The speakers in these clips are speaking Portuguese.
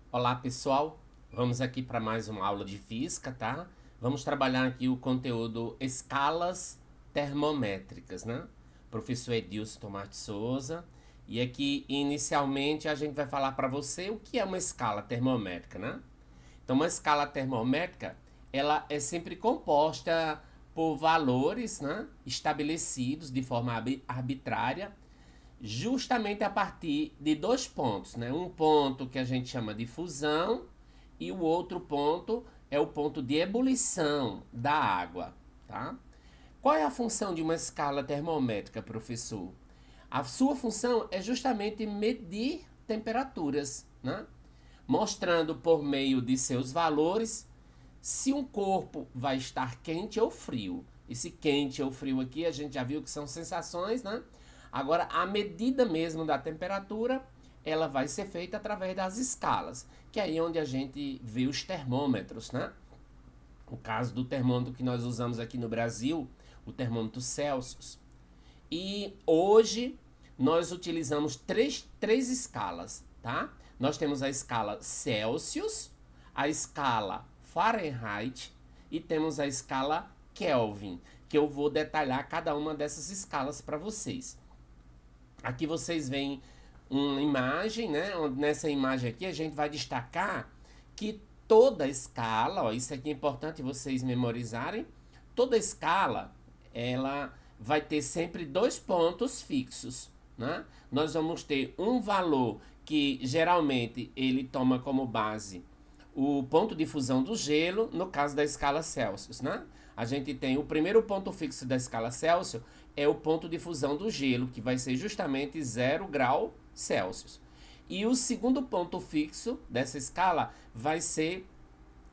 Olá, pessoal. Vamos aqui para mais uma aula de física, tá? Vamos trabalhar aqui o conteúdo escalas termométricas, né? Professor Edilson Tomás de Souza. E aqui, inicialmente, a gente vai falar para você o que é uma escala termométrica, né? Então, uma escala termométrica, ela é sempre composta por valores, né, estabelecidos de forma arbitrária, justamente a partir de dois pontos, né? Um ponto que a gente chama de fusão e o outro ponto é o ponto de ebulição da água, tá? Qual é a função de uma escala termométrica, professor? A sua função é justamente medir temperaturas, né? Mostrando por meio de seus valores se um corpo vai estar quente ou frio. Esse quente ou frio aqui a gente já viu que são sensações, né? Agora, a medida mesmo da temperatura, ela vai ser feita através das escalas, que é aí onde a gente vê os termômetros, né? O caso do termômetro que nós usamos aqui no Brasil, o termômetro Celsius. E hoje nós utilizamos três escalas, tá? Nós temos a escala Celsius, a escala Fahrenheit e temos a escala Kelvin, que eu vou detalhar cada uma dessas escalas para vocês. Aqui vocês veem uma imagem, né? Nessa imagem aqui a gente vai destacar que toda escala, ó, isso aqui é importante vocês memorizarem, toda escala ela vai ter sempre dois pontos fixos, né? Nós vamos ter um valor que geralmente ele toma como base o ponto de fusão do gelo, no caso da escala Celsius, né? A gente tem o primeiro ponto fixo da escala Celsius é o ponto de fusão do gelo, que vai ser justamente 0 grau Celsius. E o segundo ponto fixo dessa escala vai ser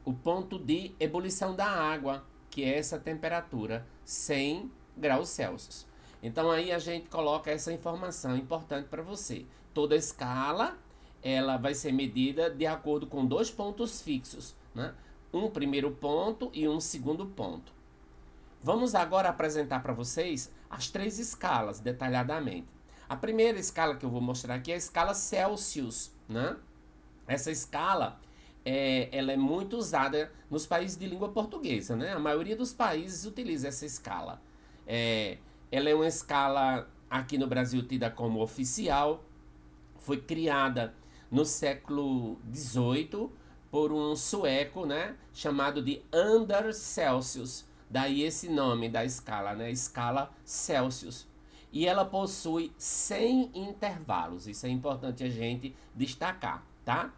o ponto de ebulição da água, que é essa temperatura, 100 graus Celsius. Então aí a gente coloca essa informação importante para você. Toda escala ela vai ser medida de acordo com dois pontos fixos, né? Um primeiro ponto e um segundo ponto. Vamos agora apresentar para vocês as três escalas detalhadamente. A primeira escala que eu vou mostrar aqui é a escala Celsius, né? Essa escala ela é muito usada nos países de língua portuguesa, né? A maioria dos países utiliza essa escala. Ela é uma escala aqui no Brasil tida como oficial, foi criada no século XVIII por um sueco, né, chamado de Anders Celsius. Daí esse nome da escala, né, escala Celsius. E ela possui 100 intervalos. Isso é importante a gente destacar, tá?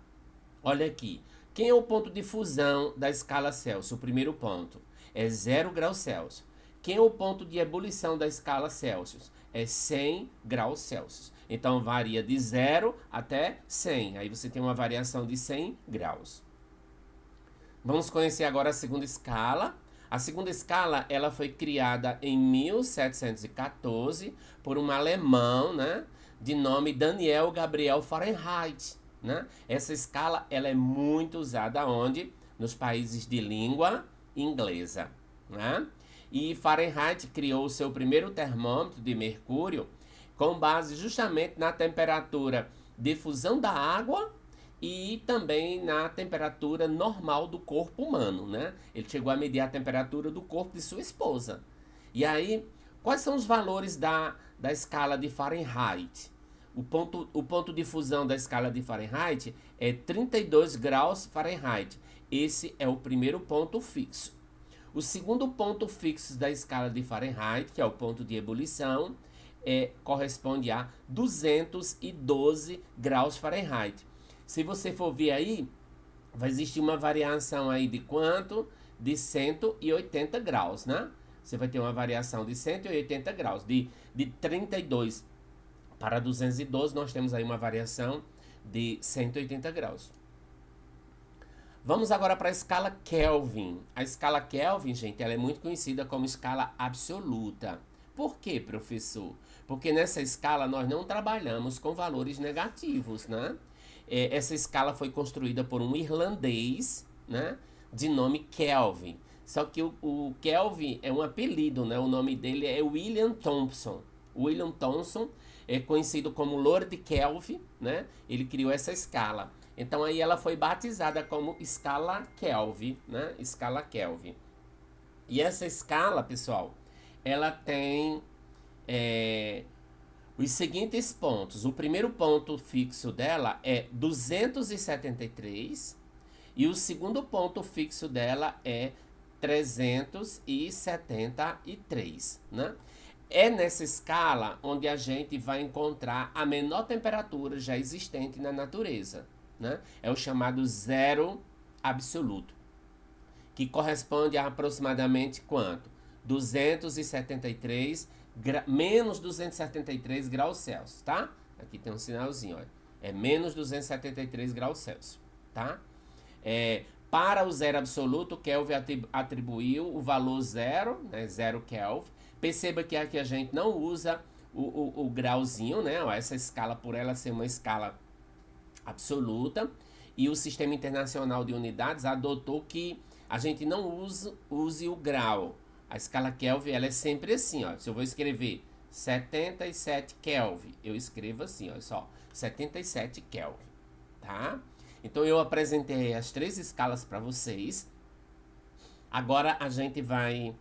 Olha aqui. Quem é o ponto de fusão da escala Celsius? O primeiro ponto é 0 graus Celsius. Quem é o ponto de ebulição da escala Celsius? É 100 graus Celsius. Então varia de 0 até 100. Aí você tem uma variação de 100 graus. Vamos conhecer agora a segunda escala. A segunda escala ela foi criada em 1714 por um alemão, né, de nome Daniel Gabriel Fahrenheit. Né? Essa escala ela é muito usada onde? Nos países de língua inglesa. Né? E Fahrenheit criou o seu primeiro termômetro de mercúrio com base justamente na temperatura de fusão da água e também na temperatura normal do corpo humano, né? Ele chegou a medir a temperatura do corpo de sua esposa. E aí, quais são os valores da escala de Fahrenheit? O ponto de fusão da escala de Fahrenheit é 32 graus Fahrenheit. Esse é o primeiro ponto fixo. O segundo ponto fixo da escala de Fahrenheit, que é o ponto de ebulição, corresponde a 212 graus Fahrenheit. Se você for ver aí, vai existir uma variação aí de quanto? De 180 graus, né? Você vai ter uma variação de 180 graus. De 32 para 212, nós temos aí uma variação de 180 graus. Vamos agora para a escala Kelvin. A escala Kelvin, gente, ela é muito conhecida como escala absoluta. Por quê, professor? Porque nessa escala nós não trabalhamos com valores negativos, né? Essa escala foi construída por um irlandês, né, de nome Kelvin. Só que o Kelvin é um apelido, né? O nome dele é William Thomson. William Thomson é conhecido como Lord Kelvin, né? Ele criou essa escala. Então aí ela foi batizada como escala Kelvin, né? Escala Kelvin. E essa escala, pessoal, ela tem os seguintes pontos. O primeiro ponto fixo dela é 273 e o segundo ponto fixo dela é 373, né? É nessa escala onde a gente vai encontrar a menor temperatura já existente na natureza, né? É o chamado zero absoluto, que corresponde a aproximadamente quanto? 273 menos 273 graus Celsius, tá? Aqui tem um sinalzinho, ó. É menos 273 graus Celsius, tá? Para o zero absoluto, Kelvin atribuiu o valor zero, né? Zero Kelvin. Perceba que aqui a gente não usa o grauzinho, né? Essa escala, por ela ser uma escala absoluta. E o Sistema Internacional de Unidades adotou que a gente não use o grau. A escala Kelvin, ela é sempre assim, ó. Se eu vou escrever 77 Kelvin, eu escrevo assim, ó, só, 77 Kelvin, tá? Então eu apresentei as 3 escalas para vocês. Agora a gente vai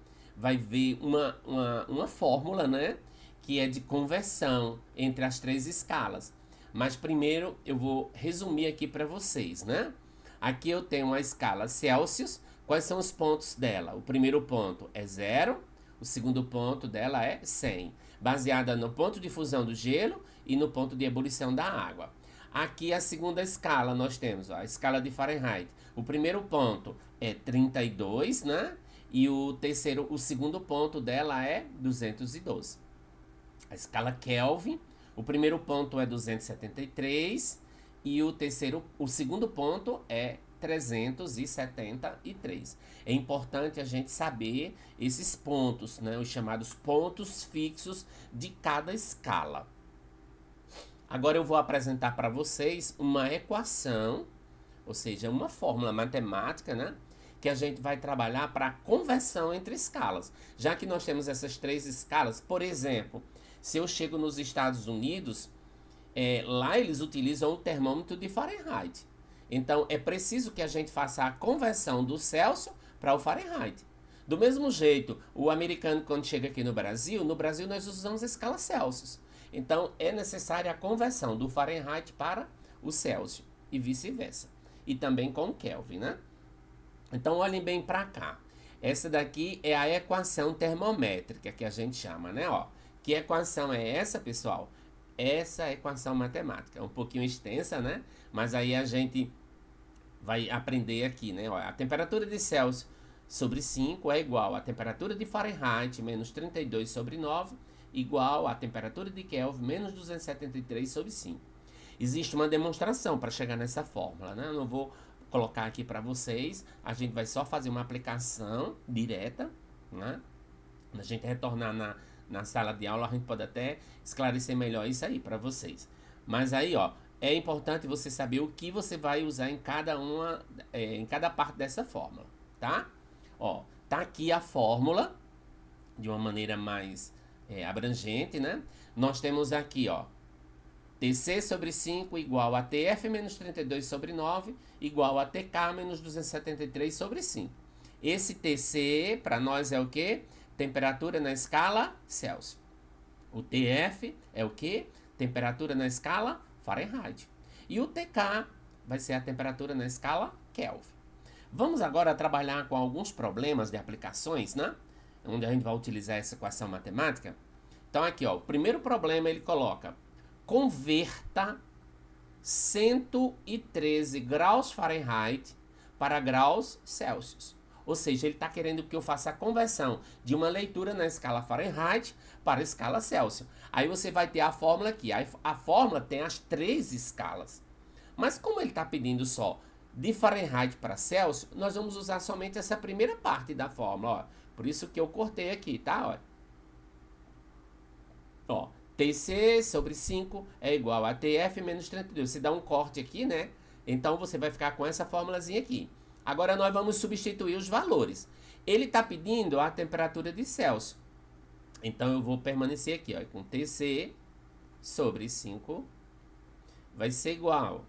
ver uma fórmula, né? Que é de conversão entre as 3 escalas. Mas primeiro eu vou resumir aqui para vocês, né? Aqui eu tenho a escala Celsius. Quais são os pontos dela? O primeiro ponto é 0, o segundo ponto dela é 100, baseada no ponto de fusão do gelo e no ponto de ebulição da água. Aqui a segunda escala nós temos, ó, a escala de Fahrenheit. O primeiro ponto é 32, né? E o segundo ponto dela é 212. A escala Kelvin, o primeiro ponto é 273 e o segundo ponto é 373. É importante a gente saber esses pontos, né? Os chamados pontos fixos de cada escala. Agora eu vou apresentar para vocês uma equação, ou seja, uma fórmula matemática, né? Que a gente vai trabalhar para conversão entre escalas. Já que nós temos essas 3 escalas, por exemplo, se eu chego nos Estados Unidos, lá eles utilizam o termômetro de Fahrenheit. Então, é preciso que a gente faça a conversão do Celsius para o Fahrenheit. Do mesmo jeito, o americano, quando chega aqui no Brasil nós usamos a escala Celsius. Então, é necessária a conversão do Fahrenheit para o Celsius e vice-versa. E também com o Kelvin, né? Então, olhem bem para cá. Essa daqui é a equação termométrica que a gente chama, né? Ó, que equação é essa, pessoal? Essa equação matemática. É um pouquinho extensa, né? Mas aí a gente vai aprender aqui, né? Ó, a temperatura de Celsius sobre 5 é igual à temperatura de Fahrenheit menos 32 sobre 9, igual à temperatura de Kelvin menos 273 sobre 5. Existe uma demonstração para chegar nessa fórmula, né? Eu não vou colocar aqui para vocês. A gente vai só fazer uma aplicação direta, né? Quando a gente retornar na sala de aula, a gente pode até esclarecer melhor isso aí para vocês. Mas aí, ó, é importante você saber o que você vai usar em cada parte dessa fórmula, tá? Ó, tá aqui a fórmula de uma maneira mais abrangente, né? Nós temos aqui, ó, TC sobre 5 igual a TF menos 32 sobre 9 igual a TK menos 273 sobre 5. Esse TC para nós é o quê? Temperatura na escala Celsius. O TF é o quê? Temperatura na escala Fahrenheit. E o TK vai ser a temperatura na escala Kelvin. Vamos agora trabalhar com alguns problemas de aplicações, né? Onde a gente vai utilizar essa equação matemática. Então aqui, ó, o primeiro problema ele coloca: converta 113 graus Fahrenheit para graus Celsius. Ou seja, ele está querendo que eu faça a conversão de uma leitura na escala Fahrenheit para a escala Celsius. Aí você vai ter a fórmula aqui. A fórmula tem as 3 escalas. Mas como ele está pedindo só de Fahrenheit para Celsius, nós vamos usar somente essa primeira parte da fórmula. Ó. Por isso que eu cortei aqui, tá? Ó, TC sobre 5 é igual a TF menos 32. Você dá um corte aqui, né? Então você vai ficar com essa fórmulazinha aqui. Agora nós vamos substituir os valores. Ele está pedindo a temperatura de Celsius. Então eu vou permanecer aqui, ó, com TC sobre 5 vai ser igual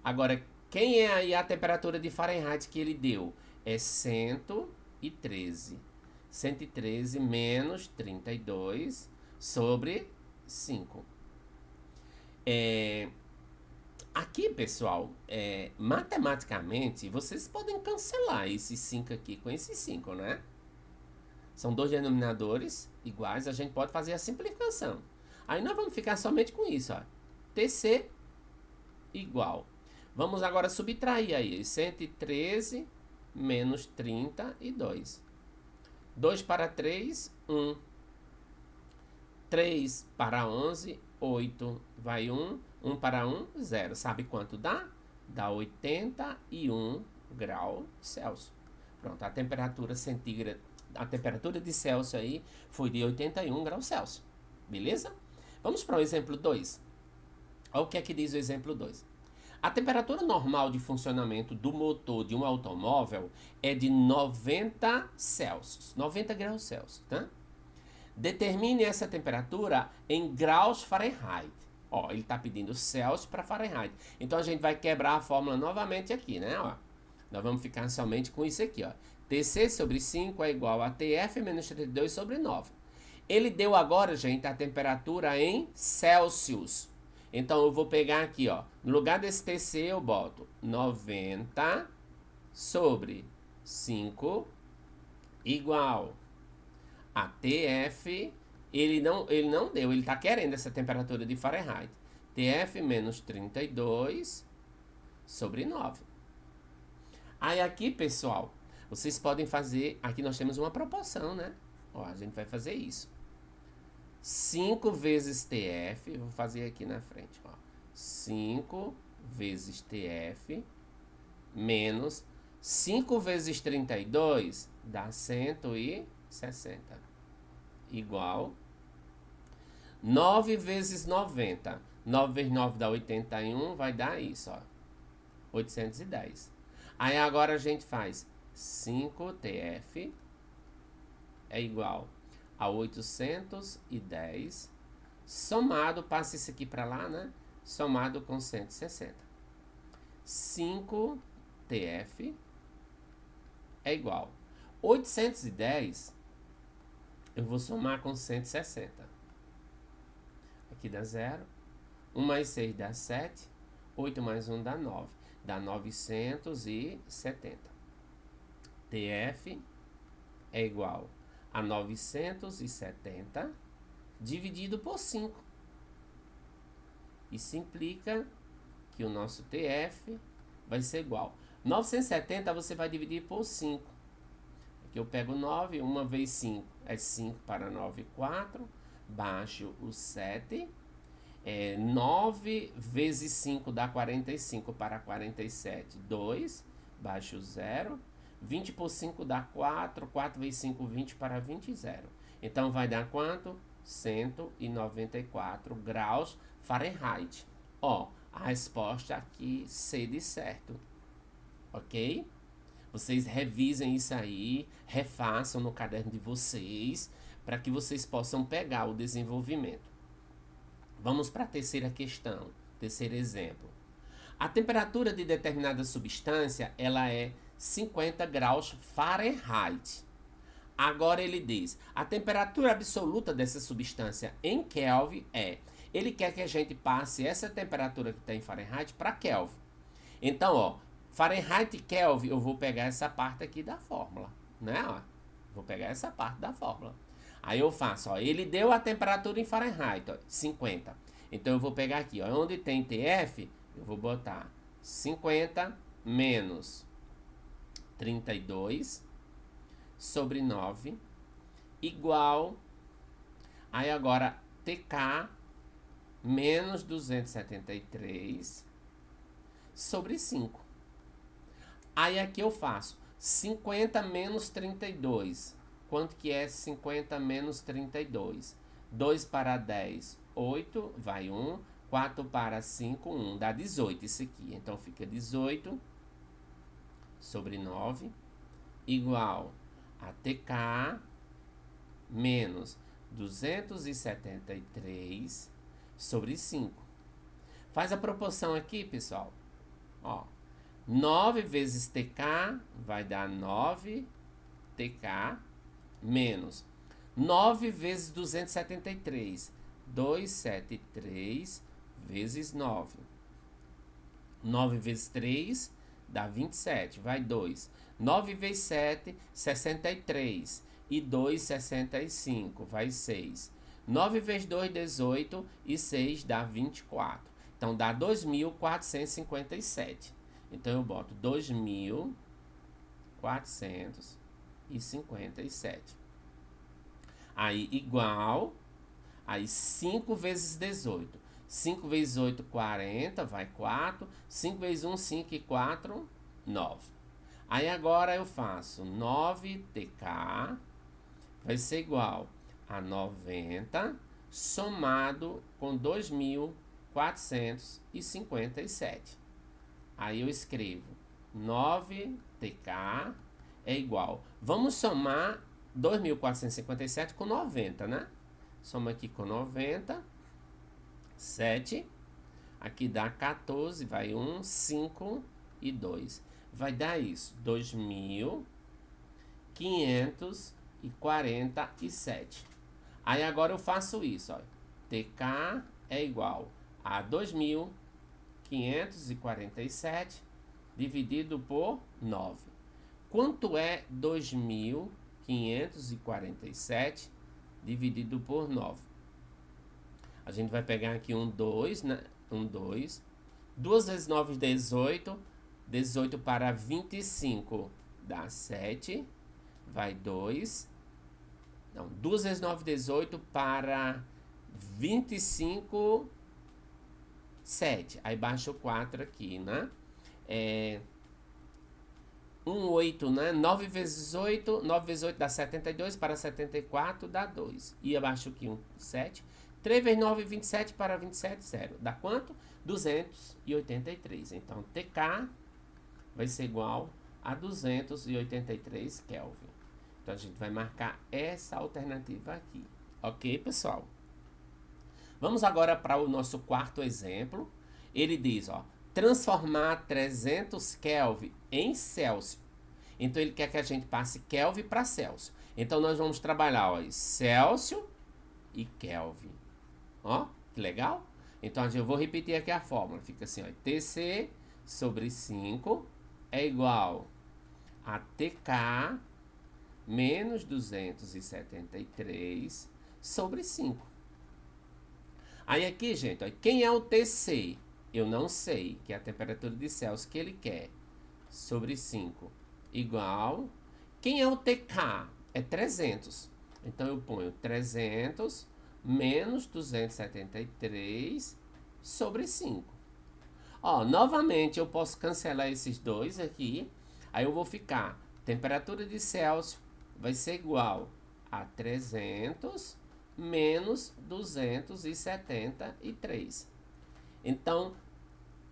Agora, quem é aí a temperatura de Fahrenheit que ele deu? É 113. 113 menos 32 sobre 5. Aqui, pessoal, matematicamente, vocês podem cancelar esse 5 aqui com esse 5, né? São dois denominadores iguais, a gente pode fazer a simplificação. Aí nós vamos ficar somente com isso, ó. TC igual. Vamos agora subtrair aí. 113 menos 32. 2 para 3, 1. 3 para 11, 8. Vai 1. 1 para 1, 0. Sabe quanto dá? Dá 81 graus Celsius. Pronto, a temperatura centígrada, a temperatura de Celsius aí foi de 81 graus Celsius. Beleza? Vamos para o exemplo 2. Olha o que é que diz o exemplo 2. A temperatura normal de funcionamento do motor de um automóvel é de 90 Celsius, 90 graus Celsius, tá? Determine essa temperatura em graus Fahrenheit. Ó, ele está pedindo Celsius para Fahrenheit. Então a gente vai quebrar a fórmula novamente aqui, né? Ó, nós vamos ficar somente com isso aqui, ó. TC sobre 5 é igual a TF menos 32 sobre 9. Ele deu agora, gente, a temperatura em Celsius. Então eu vou pegar aqui, ó. No lugar desse TC eu boto 90 sobre 5 igual a TF. Ele não deu, ele está querendo essa temperatura de Fahrenheit. TF menos 32 sobre 9. Aí aqui, pessoal, vocês podem fazer... Aqui nós temos uma proporção, né? Ó, a gente vai fazer isso. 5 vezes TF, vou fazer aqui na frente, ó. 5 vezes TF menos 5 vezes 32 dá 160. Igual 9 vezes 90. 9 vezes 9 dá 81, vai dar isso, ó. 810. Aí agora a gente faz 5TF é igual a 810 somado, passa isso aqui para lá, né? Somado com 160. 5TF é igual 810, eu vou somar com 160. Aqui dá 0. 1 mais 6 dá 7. 8 mais 1 dá 9. Dá 970. TF é igual a 970 dividido por 5. Isso implica que o nosso TF vai ser igual. 970 você vai dividir por 5. Aqui eu pego 9, 1 vezes 5 é 5 para 9, 4. Baixo o 7. 9 vezes 5 dá 45 para 47, 2. Baixo 0. 20 por 5 dá 4. 4 vezes 5, 20 para 20, 0. Então vai dar quanto? 194 graus Fahrenheit. Ó, a resposta aqui C de certo. Ok? Vocês revisem isso aí, refaçam no caderno de vocês, para que vocês possam pegar o desenvolvimento. Vamos para a terceira questão, terceiro exemplo. A temperatura de determinada substância, ela é 50 graus Fahrenheit. Agora ele diz, a temperatura absoluta dessa substância em Kelvin é... Ele quer que a gente passe essa temperatura que está em Fahrenheit para Kelvin. Então, ó, Fahrenheit e Kelvin, eu vou pegar essa parte aqui da fórmula, né? Ó, vou pegar essa parte da fórmula. Aí eu faço, ó, ele deu a temperatura em Fahrenheit, ó, 50. Então eu vou pegar aqui, ó, onde tem TF, eu vou botar 50 menos 32 sobre 9 igual, aí agora TK menos 273 sobre 5. Aí aqui eu faço 50 menos 32. Quanto que é 50 menos 32? 2 para 10, 8, vai 1. 4 para 5, 1. Dá 18 isso aqui. Então fica 18 sobre 9 igual a TK menos 273 sobre 5. Faz a proporção aqui, pessoal. Ó, 9 vezes TK vai dar 9TK menos 9 vezes 273. 273 vezes 9. 9 vezes 3 dá 27. Vai 2. 9 vezes 7, 63. E 2, 65. Vai 6. 9 vezes 2, 18. E 6 dá 24. Então, dá 2.457. Então, eu boto 2.457. Aí, igual. Aí, 5 vezes 18. 5 vezes 8, 40. Vai 4. 5 vezes 1, 5 e 4, 9. Aí, agora eu faço 9TK. Vai ser igual a 90 somado com 2.457. Aí eu escrevo 9TK é igual. Vamos somar 2.457 com 90, né? Soma aqui com 90. 7. Aqui dá 14. Vai 1, 5 e 2. Vai dar isso. 2.547. Aí agora eu faço isso, ó. TK é igual a 2.547 dividido por 9. Quanto é 2.547 dividido por 9? A gente vai pegar aqui um 2, né? Um 2. 2 vezes 9, 18. 18 para 25 dá 7. Vai 2. Não, 2 vezes 9, 18 para 25, 7. Aí baixa o 4 aqui, né? 8, né? 9 vezes 8. 9 vezes 8 dá 72. Para 74 dá 2. E abaixo aqui um 7. 3 vezes 9, 27 para 27, 0. Dá quanto? 283. Então, TK vai ser igual a 283 Kelvin. Então, a gente vai marcar essa alternativa aqui. Ok, pessoal? Vamos agora para o nosso quarto exemplo. Ele diz, ó, transformar 300 Kelvin em Celsius. Então, ele quer que a gente passe Kelvin para Celsius. Então, nós vamos trabalhar, ó, Celsius e Kelvin. Ó, que legal? Então, eu vou repetir aqui a fórmula. Fica assim, ó, TC sobre 5 é igual a TK menos 273 sobre 5. Aí aqui, gente, ó, quem é o TC? Eu não sei, que é a temperatura de Celsius que ele quer. Sobre 5 igual. Quem é o TK? É 300. Então, eu ponho 300 menos 273 sobre 5. Ó, novamente, eu posso cancelar esses dois aqui. Aí eu vou ficar, temperatura de Celsius vai ser igual a 300 menos 273. Então,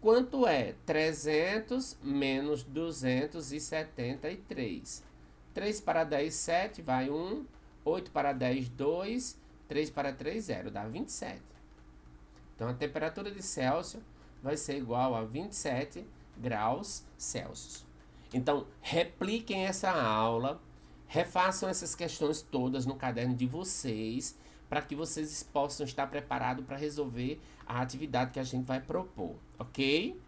quanto é 300 menos 273? 3 para 10, 7, vai 1. 8 para 10, 2. 3 para 3, 0, dá 27. Então, a temperatura de Celsius vai ser igual a 27 graus Celsius. Então, repliquem essa aula, refaçam essas questões todas no caderno de vocês, para que vocês possam estar preparados para resolver a atividade que a gente vai propor, ok?